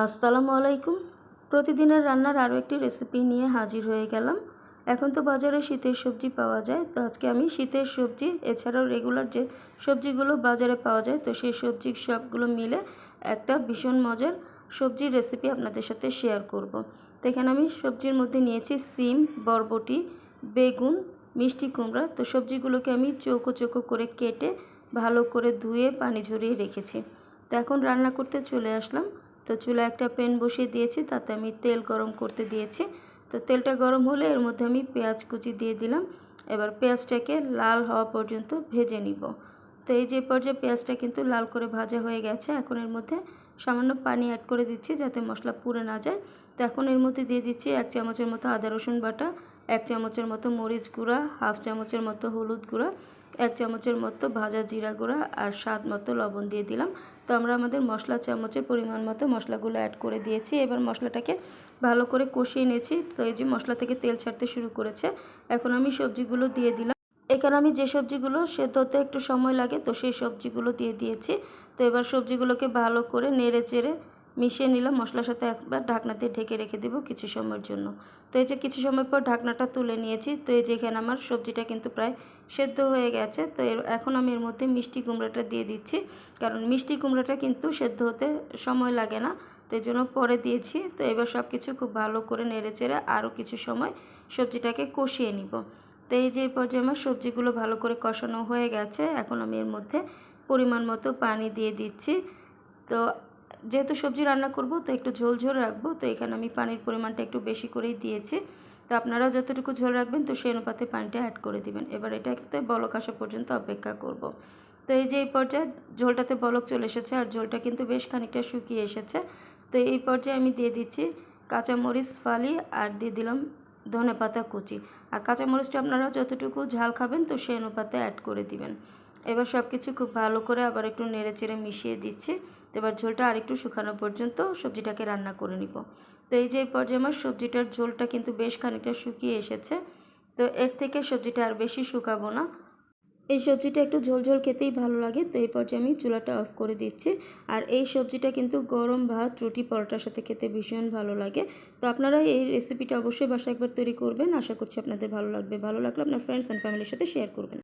আসসালামু আলাইকুম। প্রতিদিনের রান্নার আরও একটি রেসিপি নিয়ে হাজির হয়ে গেলাম। এখন তো বাজারে শীতের সবজি পাওয়া যায়, তো আজকে আমি শীতের সবজি এছাড়াও রেগুলার যে সবজিগুলো বাজারে পাওয়া যায় তো সেই সবজি সবগুলো মিলে একটা ভীষণ মজার সবজির রেসিপি আপনাদের সাথে শেয়ার করব। তো এখানে আমি সবজির মধ্যে নিয়েছি সিম, বরবটি, বেগুন, মিষ্টি কুমড়া। তো সবজিগুলোকে আমি চৌকো চৌকো করে কেটে ভালো করে ধুয়ে পানি ঝরিয়ে রেখেছি। তো এখন রান্না করতে চলে আসলাম। তো চুলায় একটা প্যান বসিয়ে দিয়েছি, তাতে আমি তেল গরম করতে দিয়েছি। তো তেলটা গরম হলে এর মধ্যে আমি পেঁয়াজ কুচি দিয়ে দিলাম। এবার পেঁয়াজটাকে লাল হওয়া পর্যন্ত ভেজে নিব। তো এই যে পর্যায়ে পেঁয়াজটা কিন্তু লাল করে ভাজা হয়ে গেছে। এখন এর মধ্যে সামান্য পানি অ্যাড করে দিচ্ছি যাতে মশলা পুড়ে না যায়। তো এখন এর মধ্যে দিয়ে দিচ্ছি 1 চামচের মতো আদা রসুন বাটা, 1 চামচের মতো মরিচ গুঁড়া, হাফ চামচের মতো হলুদ গুঁড়া, 1 চামচের মতো ভাজা জিরা গুঁড়া আর স্বাদ মতো লবণ দিয়ে দিলাম। তো আমরা আমাদের মশলা চামচের পরিমাণ মতো মশলাগুলো অ্যাড করে দিয়েছি। এবার মশলাটাকে ভালো করে কষিয়ে নিয়েছি। তো এই যে মশলা থেকে তেল ছাড়তে শুরু করেছে। এখন আমি সবজিগুলো দিয়ে দিলাম। এখানে আমি যে সবজিগুলো সেদ্ধ হতে একটু সময় লাগে তো সেই সবজিগুলো দিয়ে দিয়েছি। তো এবার সবজিগুলোকে ভালো করে নেড়ে চেড়ে মিশিয়ে নিলাম। মশলার সাথে একবার ঢাকনা দিয়ে ঢেকে রেখে দেবো কিছু সময়ের জন্য। তো এই যে কিছু সময় পর ঢাকনাটা তুলে নিয়েছি। তো এই যে এখানে আমার সবজিটা কিন্তু প্রায় সেদ্ধ হয়ে গেছে। তো এখন আমি এর মধ্যে মিষ্টি কুমড়াটা দিয়ে দিচ্ছি, কারণ মিষ্টি কুমড়াটা কিন্তু সেদ্ধ হতে সময় লাগে না, তো এই জন্য পরে দিয়েছি। তো এবার সব কিছু খুব ভালো করে নেড়ে চেড়ে আরও কিছু সময় সবজিটাকে কষিয়ে নিব। তো এই যে পর্যায়ে আমার সবজিগুলো ভালো করে কষানো হয়ে গেছে। এখন আমি এর মধ্যে পরিমাণ মতো পানি দিয়ে দিচ্ছি। তো যেহেতু সবজি রান্না করব তো একটু ঝোল ঝোল রাখবো, তো এখানে আমি পানির পরিমাণটা একটু বেশি করেই দিয়েছি। তো আপনারা যতটুকু ঝোল রাখবেন তো সেই অনুপাতে পানিটা অ্যাড করে দিবেন। এবার এটাতে বলক আসা পর্যন্ত অপেক্ষা করব। তো এই যে এই পর্যায়ে ঝোলটাতে বলক চলে এসেছে আর ঝোলটা কিন্তু বেশ খানিকটা শুকিয়ে এসেছে। তো এই পর্যায়ে আমি দিয়ে দিচ্ছি কাঁচামরিচ ফালি আর দিয়ে দিলাম ধনেপাতা কুচি। আর কাঁচামরিচটা আপনারা যতটুকু ঝাল খাবেন তো সেই অনুপাতে অ্যাড করে দিবেন। এবার সব কিছু খুব ভালো করে আবার একটু নেড়ে চেড়ে মিশিয়ে দিচ্ছি। তো এবার ঝোলটা আরেকটু শুকানো পর্যন্ত সবজিটাকে রান্না করে নিব। তো এই যে এই পর্যায়ে আমার সবজিটার ঝোলটা কিন্তু বেশ খানিকটা শুকিয়ে এসেছে। তো এর থেকে সবজিটা আর বেশি শুকাবো না। এই সবজিটা একটু ঝোল ঝোল খেতেই ভালো লাগে। তো এই পর্যায়ে আমি চুলাটা অফ করে দিচ্ছি। আর এই সবজিটা কিন্তু গরম ভাত, রুটি, পরোটার সাথে খেতে ভীষণ ভালো লাগে। তো আপনারা এই রেসিপিটা অবশ্যই বাসায় একবার তৈরি করবেন। আশা করছি আপনাদের ভালো লাগবে। ভালো লাগলে আপনার ফ্রেন্ডস অ্যান্ড ফ্যামিলির সাথে শেয়ার করবেন।